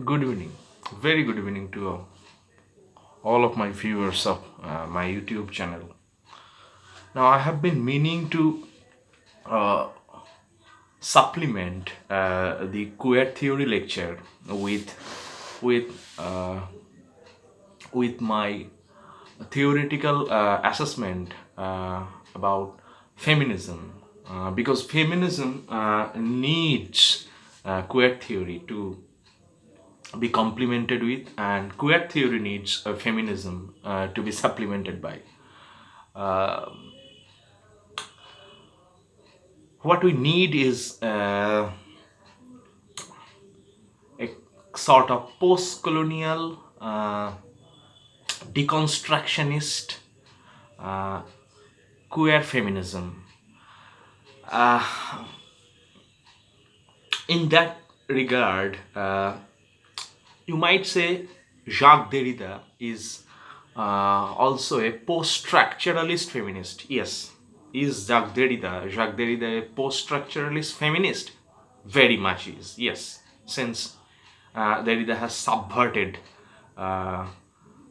Good evening. Very good evening to all of my viewers of my YouTube channel. Now, I have been meaning to uh, supplement the queer theory lecture with uh, with my theoretical assessment about feminism, because feminism needs queer theory to be complemented with, and queer theory needs feminism to be supplemented by. Uh, what we need is a sort of post-colonial, deconstructionist uh, queer feminism. In that regard, you might say Jacques Derrida is also a post-structuralist feminist. Yes, is Jacques Derrida a post-structuralist feminist? Very much is, yes, since Derrida has subverted uh,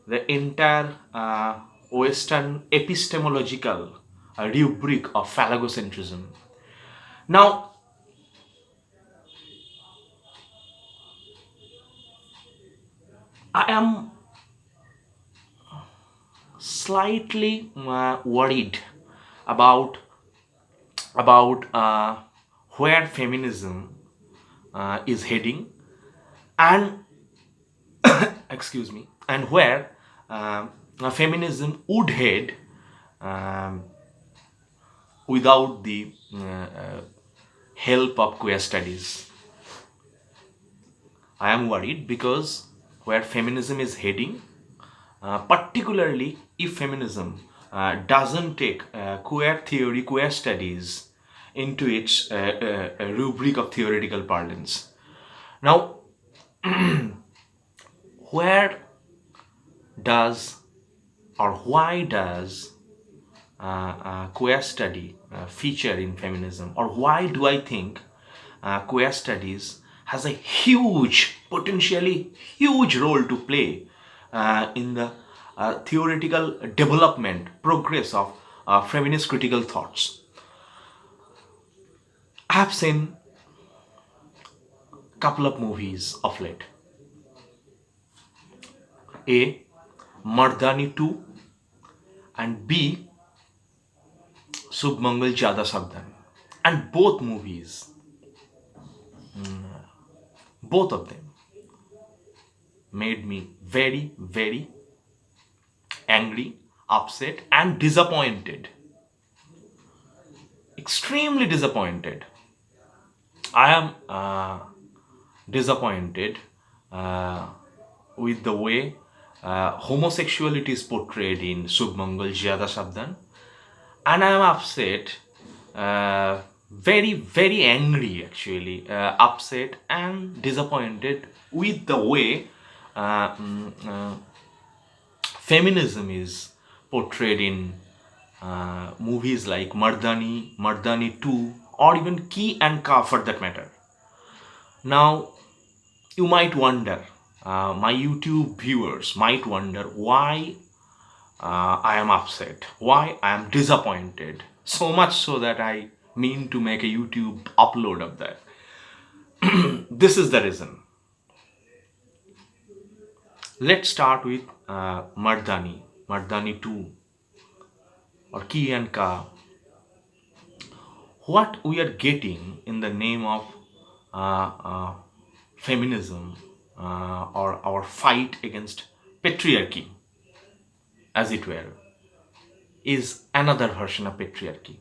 the entire Western epistemological rubric of phallogocentrism. Now, I am slightly worried about about where feminism is heading, and excuse me, and where feminism would head um, without the help of queer studies. I am worried because where feminism is heading, particularly if feminism doesn't take queer theory, queer studies into its rubric of theoretical parlance. Now, where does or why does queer study feature in feminism, or why do I think queer studies has a huge, potentially huge role to play in the theoretical development, progress of feminist critical thoughts? I have seen a couple of movies of late. A. Mardaani 2, and B. Submangal Jada Sabdan. And both of them made me very, very angry, upset, and disappointed. Extremely disappointed. I am disappointed uh, with the way homosexuality is portrayed in Submangal Jada Sabdan, and I am upset, very, very angry actually, upset and disappointed with the way feminism is portrayed in movies like Mardaani, Mardaani 2, or even Key and Ka for that matter. Now, you might wonder, my YouTube viewers might wonder why I am upset, why I am disappointed, so much so that I mean to make a YouTube upload of that. This is the reason. Let's start with Mardaani, Mardaani 2, or Ki and Ka. What we are getting in the name of feminism, or our fight against patriarchy, as it were, is another version of patriarchy.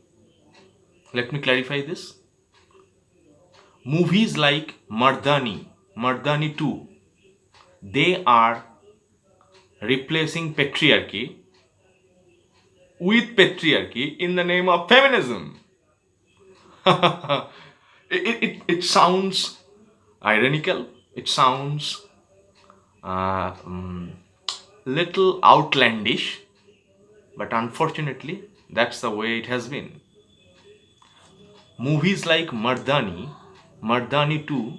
Let me clarify this. Movies like Mardaani, Mardaani 2, they are replacing patriarchy with patriarchy in the name of feminism. It sounds ironical, it sounds little outlandish, but unfortunately, that's the way it has been. Movies like Mardaani, Mardaani 2,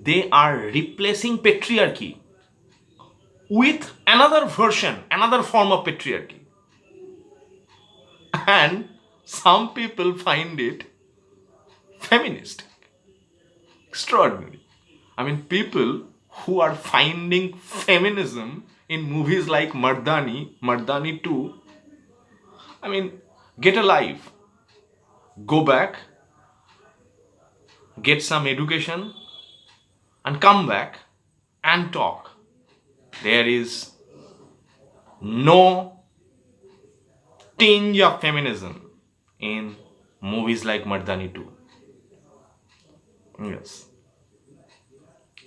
they are replacing patriarchy with another version, another form of patriarchy. And some people find it feminist. Extraordinary. I mean, people who are finding feminism in movies like Mardaani 2, I mean, get alive. Go back, get some education, and come back and talk. There is no tinge of feminism in movies like Mardaani 2. Yes.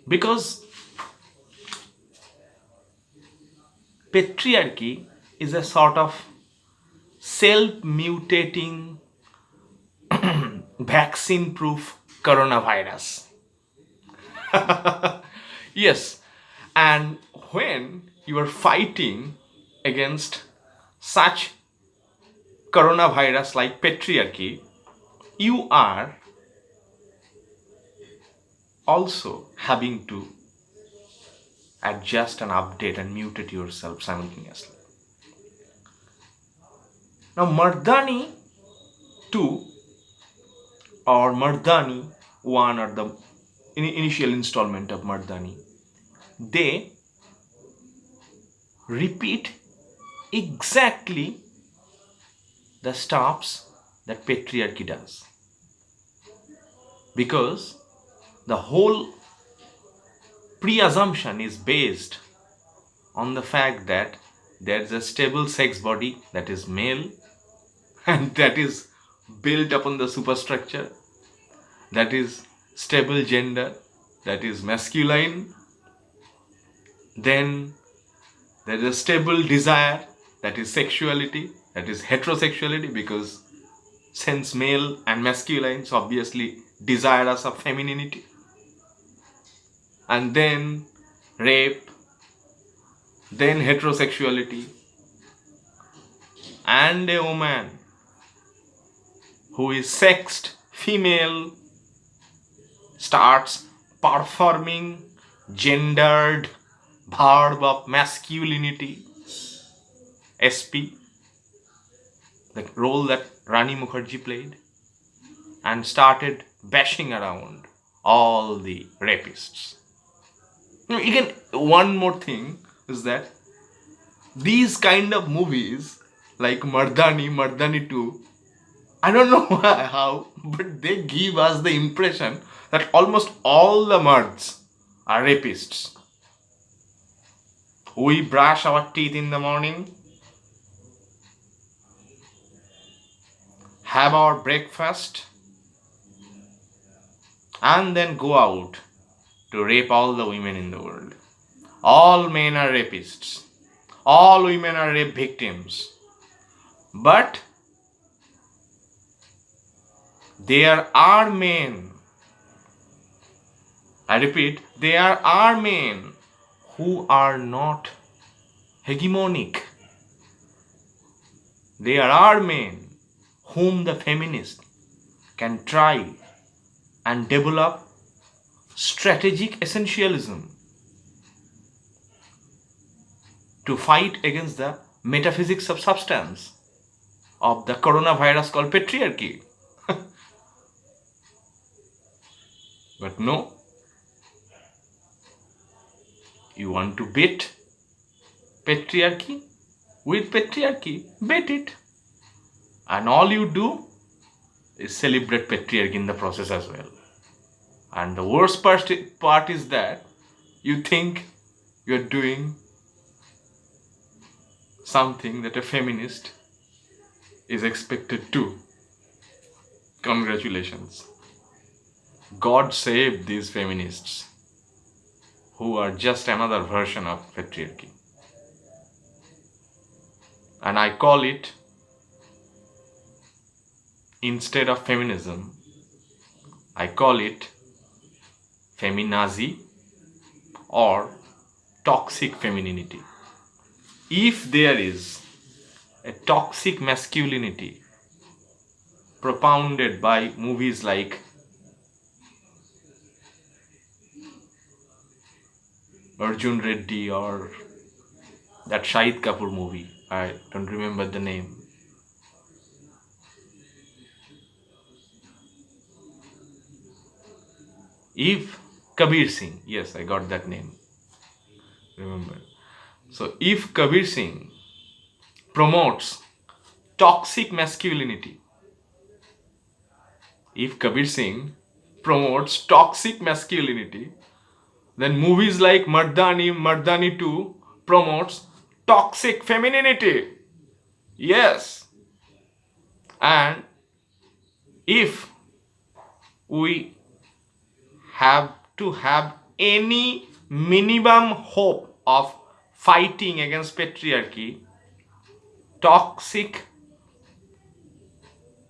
Because patriarchy is a sort of self mutating vaccine proof coronavirus. Yes. And when you are fighting against such coronavirus like patriarchy, you are also having to adjust and update and mutate yourself simultaneously. Now, Mardaani 2 or Mardaani 1 or the initial installment of Mardaani, they repeat exactly the stops that patriarchy does. Because the whole pre-assumption is based on the fact that there is a stable sex body that is male and that is built upon the superstructure, that is stable gender, that is masculine. Then there is a stable desire, that is sexuality, that is heterosexuality, because since male and masculines obviously desire us of femininity. And then rape, then heterosexuality, and a woman who is sexed female starts performing gendered verb of masculinity, SP, the role that Rani Mukherjee played, and started bashing around all the rapists. Again, one more thing is that these kind of movies like Mardaani 2, I don't know how, but they give us the impression that almost all the Mards are rapists. We brush our teeth in the morning, have our breakfast, and then go out to rape all the women in the world. All men are rapists. All women are rape victims. But there are men, I repeat, there are men who are not hegemonic. There are men whom the feminist can try and develop strategic essentialism to fight against the metaphysics of substance of the coronavirus called patriarchy. But no, you want to beat patriarchy with patriarchy, beat it. And all you do is celebrate patriarchy in the process as well. And the worst part is that you think you're doing something that a feminist is expected to. Congratulations. God save these feminists who are just another version of patriarchy. And I call it, instead of feminism, I call it feminazi or toxic femininity. If there is a toxic masculinity propounded by movies like Arjun Reddy or that Shahid Kapoor movie. I don't remember the name. If Kabir Singh, yes, I got that name. Remember. So if Kabir Singh promotes toxic masculinity, if Kabir Singh promotes toxic masculinity, then movies like Mardaani 2 promotes toxic femininity. Yes. And if we have to have any minimum hope of fighting against patriarchy, toxic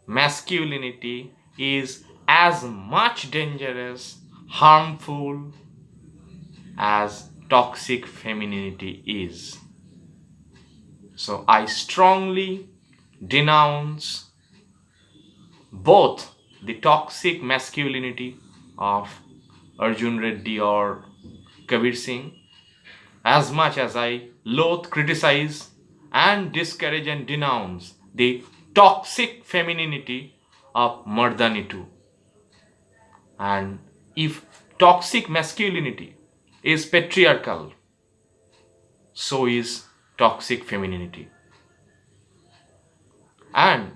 masculinity is as much dangerous, harmful as toxic femininity is. So I strongly denounce both the toxic masculinity of Arjun Reddy or Kabir Singh as much as I loathe, criticize, and discourage and denounce the toxic femininity of Mardaani 2. And if toxic masculinity is patriarchal, so is toxic femininity. And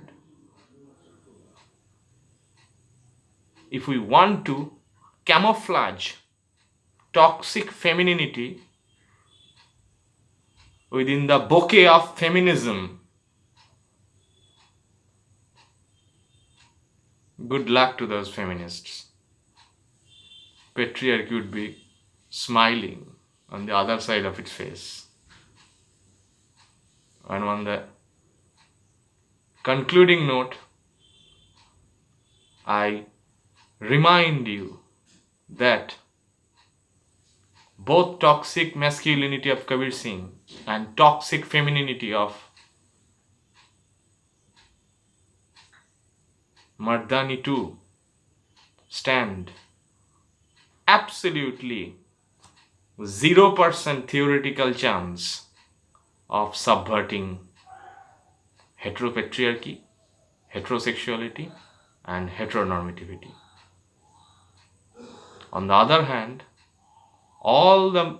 if we want to camouflage toxic femininity within the bouquet of feminism, good luck to those feminists. Patriarchy would be smiling on the other side of its face. And on the concluding note, I remind you that both toxic masculinity of Kabir Singh and toxic femininity of Mardaani 2 stand absolutely 0% theoretical chance of subverting heteropatriarchy, heterosexuality, and heteronormativity. On the other hand, all the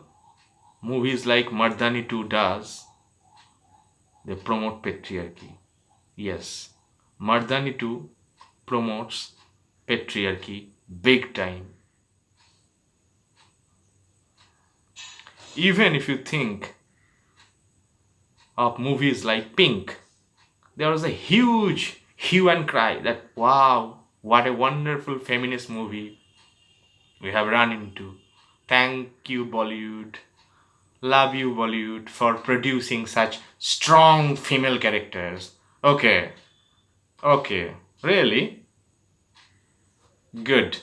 movies like Mardaani 2 does, they promote patriarchy. Yes, Mardaani 2 promotes patriarchy big time. Even if you think of movies like Pink, there was a huge hue and cry that wow, what a wonderful feminist movie we have run into. Thank you Bollywood, love you Bollywood for producing such strong female characters. Okay, really? Good.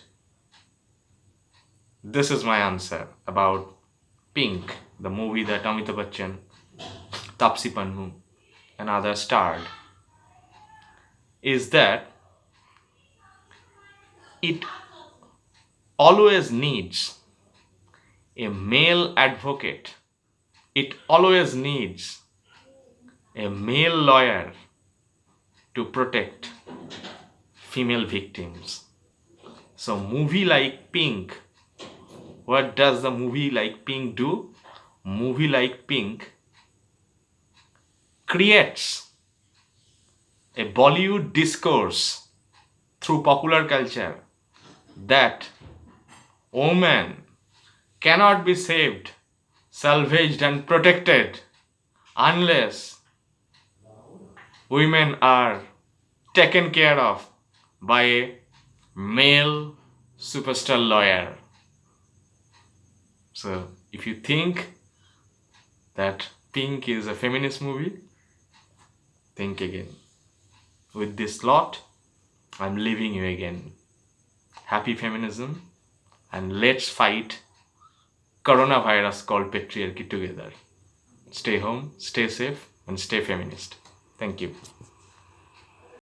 This is my answer about Pink, the movie that Amitabh Bachchan, Tapsi Pannu and others starred, is that it always needs a male advocate. It always needs a male lawyer to protect female victims. So movie like Pink, what does the movie like Pink do? Movie like Pink creates a Bollywood discourse through popular culture that women cannot be saved, salvaged and protected unless women are taken care of by a male superstar lawyer. So if you think that Pink is a feminist movie, think again. With this lot, I'm leaving you again. Happy feminism, and let's fight coronavirus called patriarchy together. Stay home, stay safe, and stay feminist. Thank you.